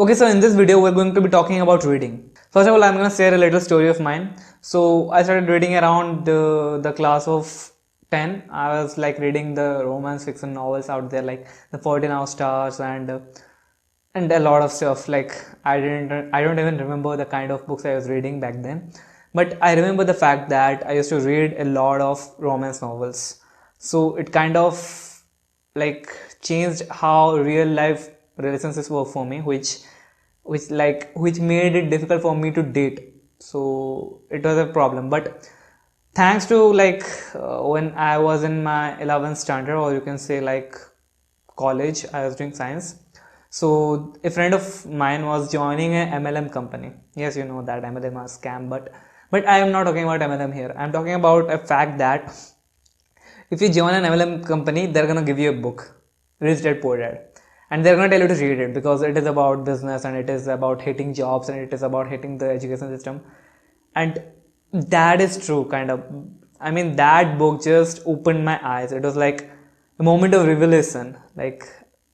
Okay, so in this video, we're going to be talking about reading. First of all, I'm going to share a little story of mine. So I started reading around the class of 10. I was like reading the romance fiction novels out there, like the 14 Hour Stars and a lot of stuff. Like I don't even remember the kind of books I was reading back then, but I remember the fact that I used to read a lot of romance novels. So it kind of like changed how real life relationships work for me, which made it difficult for me to date. So it was a problem, but thanks to when I was in my 11th standard, or you can say like college, I was doing science. So a friend of mine was joining a MLM company. Yes, you know that MLM is scam, but I am not talking about MLM here. I'm talking about a fact that if you join an MLM company, they're gonna give you a book, Rich Dad Poor Dad, and they're gonna tell you to read it because it is about business and it is about hating jobs and it is about hating the education system. And that is true, kind of. I mean, that book just opened my eyes. It was like a moment of revelation. Like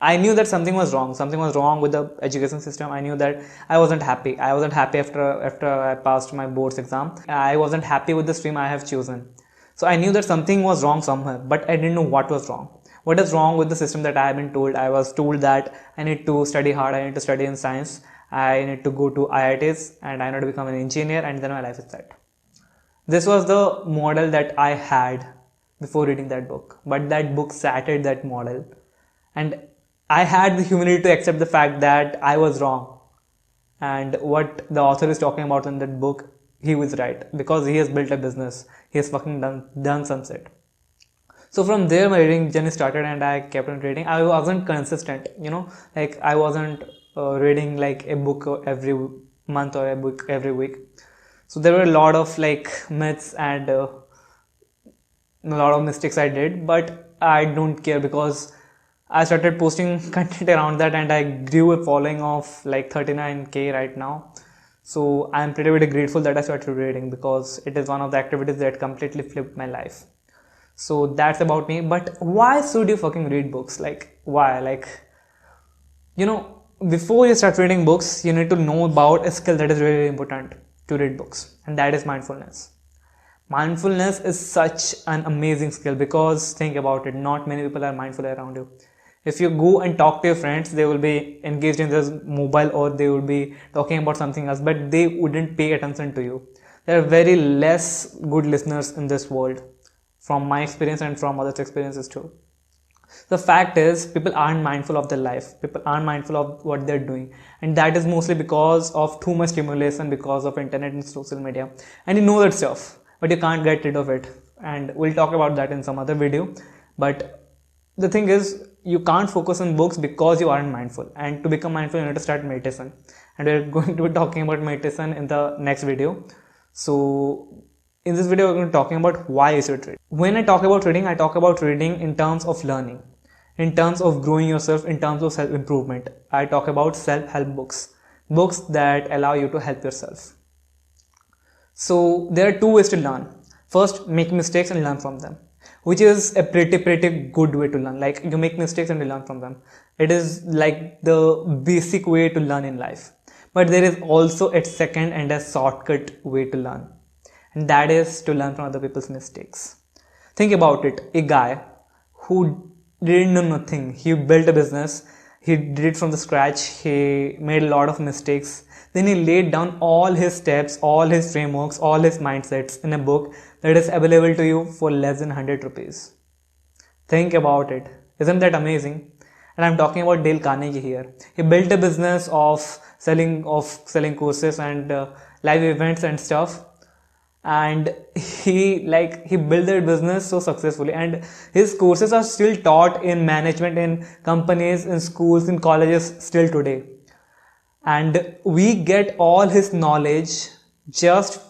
I knew that something was wrong. Something was wrong with the education system. I knew that I wasn't happy. I wasn't happy after I passed my boards exam. I wasn't happy with the stream I have chosen. So I knew that something was wrong somewhere, but I didn't know what was wrong. What is wrong with the system that I have been told? I was told that I need to study hard, I need to study in science, I need to go to IITs, and I need to become an engineer, and then my life is set. This was the model that I had before reading that book, but that book shattered that model. And I had the humility to accept the fact that I was wrong. And what the author is talking about in that book, he was right, because he has built a business. He has fucking done some shit. So from there my reading journey started, and I kept on reading. I wasn't consistent, like I wasn't reading like a book every month or a book every week. So there were a lot of like myths and a lot of mistakes I did, but I don't care because I started posting content around that, and I grew a following of like 39k right now. So I'm pretty grateful that I started reading, because it is one of the activities that completely flipped my life. So that's about me. But why should you fucking read books? Like why? Before you start reading books, you need to know about a skill that is really important to read books, and that is mindfulness. Mindfulness is such an amazing skill, because think about it, not many people are mindful around you. If you go and talk to your friends, they will be engaged in this mobile, or they will be talking about something else, but they wouldn't pay attention to you. There are very less good listeners in this world, from my experience and from others' experiences too. The fact is, people aren't mindful of their life. People aren't mindful of what they're doing. And that is mostly because of too much stimulation, because of internet and social media. And you know that stuff, but you can't get rid of it. And we'll talk about that in some other video. But the thing is, you can't focus on books because you aren't mindful. And to become mindful, you need to start meditation. And we're going to be talking about meditation in the next video. So in this video, we're going to be talking about why you should read. When I talk about reading, I talk about reading in terms of learning, in terms of growing yourself, in terms of self-improvement. I talk about self-help books, books that allow you to help yourself. So there are two ways to learn. First, make mistakes and learn from them, which is a pretty good way to learn. Like you make mistakes and you learn from them. It is like the basic way to learn in life. But there is also a second and a shortcut way to learn. And that is to learn from other people's mistakes. Think about it. A guy who didn't know nothing, he built a business, he did it from the scratch, he made a lot of mistakes, then he laid down all his steps, all his frameworks, all his mindsets in a book that is available to you for less than 100 rupees. Think about it. Isn't that amazing? And I'm talking about Dale Carnegie here. He built a business of selling courses and live events and stuff. And he built that business so successfully, and his courses are still taught in management, in companies, in schools, in colleges still today. And we get all his knowledge just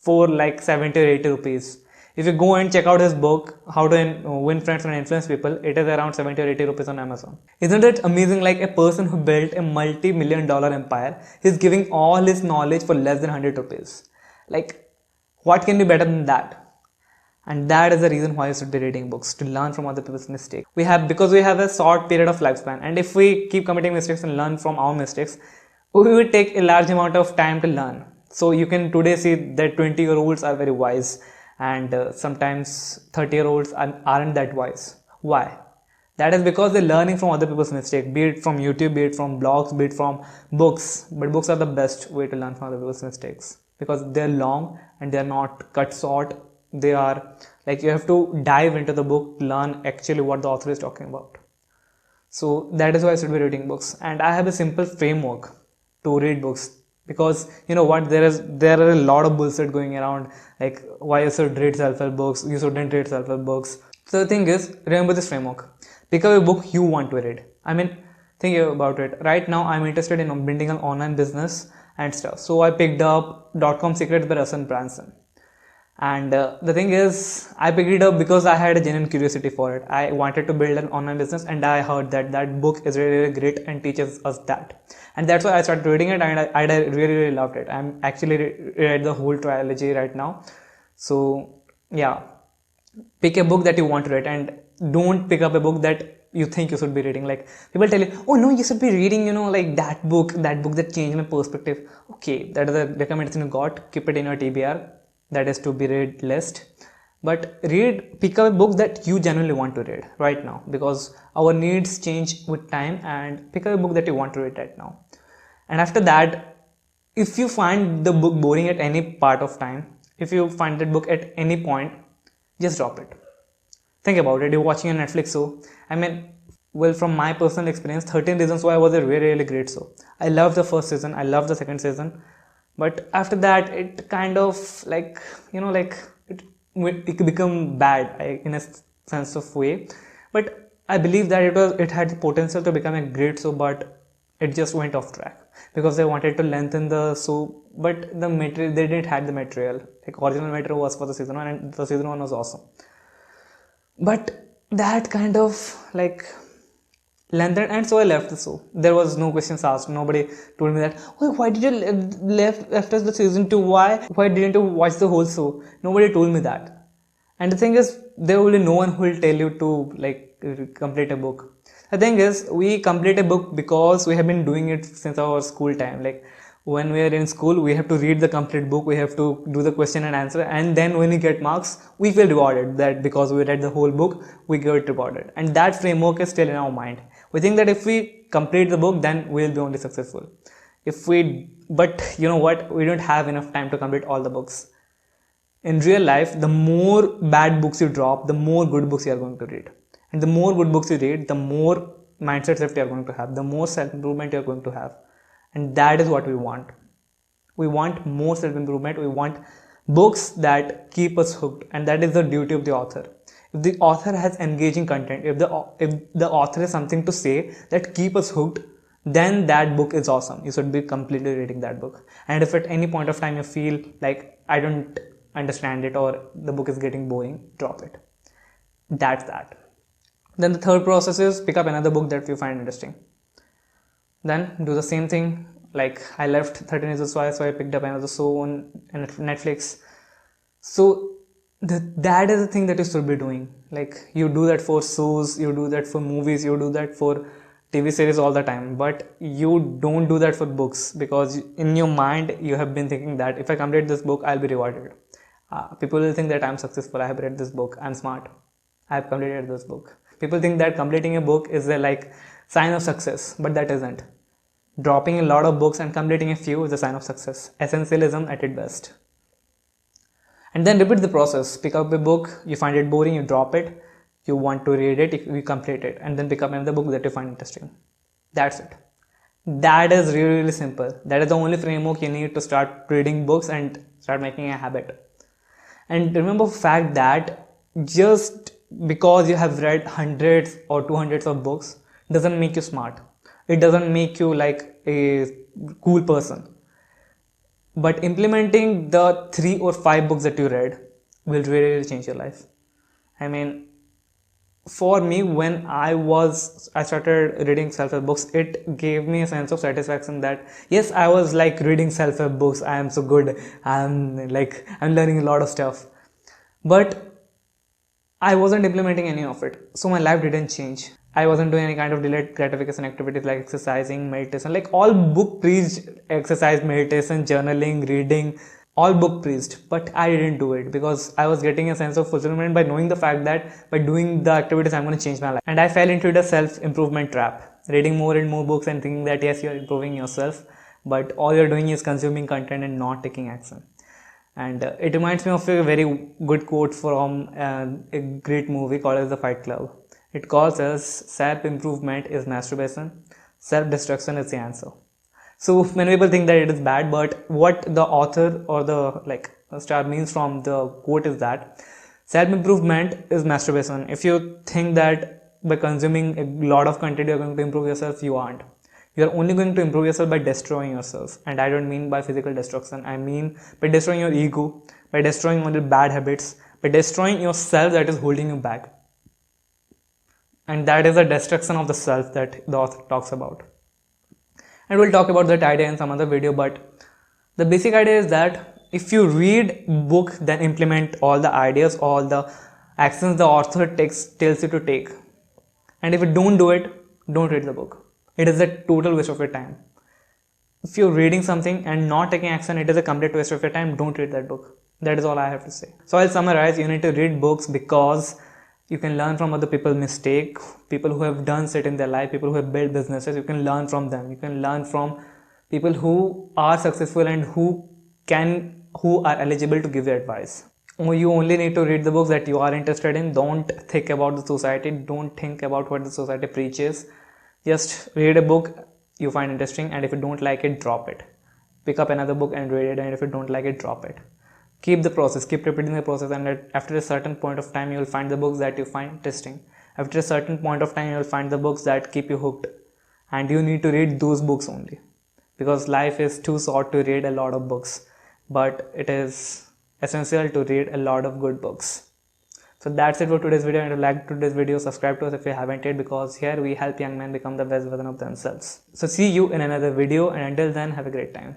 for like 70 or 80 rupees. If you go and check out his book, How to Win Friends and Influence People, it is around 70 or 80 rupees on Amazon. Isn't it amazing? Like a person who built a multi-million-dollar empire, he's giving all his knowledge for less than 100 rupees. Like, what can be better than that? And that is the reason why you should be reading books, to learn from other people's mistakes. Because we have a short period of lifespan, and if we keep committing mistakes and learn from our mistakes, we would take a large amount of time to learn. So you can today see that 20-year-olds are very wise, and sometimes 30-year-olds aren't that wise. Why? That is because they're learning from other people's mistakes, be it from YouTube, be it from blogs, be it from books. But books are the best way to learn from other people's mistakes because they're long and they're not cut short. They are like you have to dive into the book, learn actually what the author is talking about. So that is why I should be reading books, and I have a simple framework to read books because you know what, there are a lot of bullshit going around, like why you should read self-help books, you shouldn't read self-help books. So the thing is, remember this framework. Pick up a book you want to read. I mean, think about it. Right now, I'm interested in building an online business and stuff. So I picked up .com Secrets by Russell Branson. And the thing is, I picked it up because I had a genuine curiosity for it. I wanted to build an online business, and I heard that that book is really, really great and teaches us that. And that's why I started reading it, and I really, really loved it. I'm actually read the whole trilogy right now. So yeah, pick a book that you want to read, and don't pick up a book that you think you should be reading. Like people tell you, oh no, you should be reading, like that book that changed my perspective. Okay, that is a recommendation you got. Keep it in your TBR. That is to be read list. But pick up a book that you genuinely want to read right now, because our needs change with time, and pick up a book that you want to read right now. And after that, if you find the book boring at any part of time, if you find that book at any point, just drop it. Think about it. You're watching a Netflix show. I mean, well, from my personal experience, 13 Reasons Why was a really, really great show. I loved the first season. I loved the second season. But after that, it kind of it become bad in a sense of way. But I believe that it had the potential to become a great show, but it just went off track because they wanted to lengthen the show, but the material, they didn't have the material. Like original material was for the season 1, and the season 1 was awesome. But that kind of lengthened, and so I left the show. There was no questions asked. Nobody told me that, oh, why did you left after the season 2? Why didn't you watch the whole show? Nobody told me that. And the thing is, there will be no one who will tell you to complete a book. The thing is, we complete a book because we have been doing it since our school time. Like when we are in school, we have to read the complete book, we have to do the question and answer, and then when we get marks, we feel rewarded that because we read the whole book, we get rewarded. And that framework is still in our mind. We think that if we complete the book, then we'll be only successful. But you know what? We don't have enough time to complete all the books. In real life, the more bad books you drop, the more good books you are going to read. And the more good books you read, the more mindset shift you are going to have, the more self-improvement you are going to have. And that is what we want. We want more self-improvement. We want books that keep us hooked. And that is the duty of the author. If the author has engaging content, if the author has something to say that keep us hooked, then that book is awesome. You should be completely reading that book. And if at any point of time you feel like I don't understand it or the book is getting boring, drop it. That's that. Then the third process is pick up another book that you find interesting. Then do the same thing. Like I left 13 Reasons Why, so I picked up another show on Netflix. So that is the thing that you should be doing. Like you do that for shows, you do that for movies, you do that for TV series all the time, but you don't do that for books, because in your mind you have been thinking that if I complete this book, I'll be rewarded. People will think that I'm successful, I have read this book, I'm smart, I have completed this book. People think that completing a book is a sign of success, but that isn't. Dropping a lot of books and completing a few is a sign of success. Essentialism at its best. And then repeat the process. Pick up a book, you find it boring, you drop it. You want to read it, you complete it, and then pick up another book that you find interesting. That's it. That is really, really simple. That is the only framework you need to start reading books and start making a habit. And remember the fact that just because you have read hundreds or 200s of books doesn't make you smart. It doesn't make you like a cool person. But implementing the 3 or 5 books that you read will really change your life. I mean, for me, when I started reading self-help books, it gave me a sense of satisfaction that yes, I was reading self-help books. I am so good. I'm learning a lot of stuff. But I wasn't implementing any of it. So my life didn't change. I wasn't doing any kind of delayed gratification activities like exercising, meditation, like all book preached exercise, meditation, journaling, reading, all book preached, but I didn't do it because I was getting a sense of fulfillment by knowing the fact that by doing the activities I'm going to change my life. And I fell into the self-improvement trap, reading more and more books and thinking that yes, you're improving yourself, but all you're doing is consuming content and not taking action. And it reminds me of a very good quote from a great movie called as The Fight Club. It calls us self-improvement is masturbation, self-destruction is the answer. So many people think that it is bad, but what the author or the star means from the quote is that self-improvement is masturbation. If you think that by consuming a lot of content you're going to improve yourself, you aren't. You're only going to improve yourself by destroying yourself. And I don't mean by physical destruction. I mean by destroying your ego, by destroying all your bad habits, by destroying yourself that is holding you back. And that is the destruction of the self that the author talks about. And we'll talk about that idea in some other video, but the basic idea is that if you read book, then implement all the ideas, all the actions the author tells you to take. And if you don't do it, don't read the book. It is a total waste of your time. If you're reading something and not taking action, it is a complete waste of your time. Don't read that book. That is all I have to say. So I'll summarize. You need to read books because you can learn from other people's mistakes, people who have done it in their life, people who have built businesses. You can learn from them. You can learn from people who are successful and who are eligible to give you advice. You only need to read the books that you are interested in. Don't think about the society. Don't think about what the society preaches. Just read a book you find interesting, and if you don't like it, drop it. Pick up another book and read it, and if you don't like it, drop it. Keep the process, keep repeating the process, and after a certain point of time, you will find the books that you find interesting. After a certain point of time, you will find the books that keep you hooked, and you need to read those books only, because life is too short to read a lot of books, but it is essential to read a lot of good books. So that's it for today's video, and if you liked today's video, subscribe to us if you haven't yet, because here we help young men become the best version of themselves. So see you in another video, and until then, have a great time.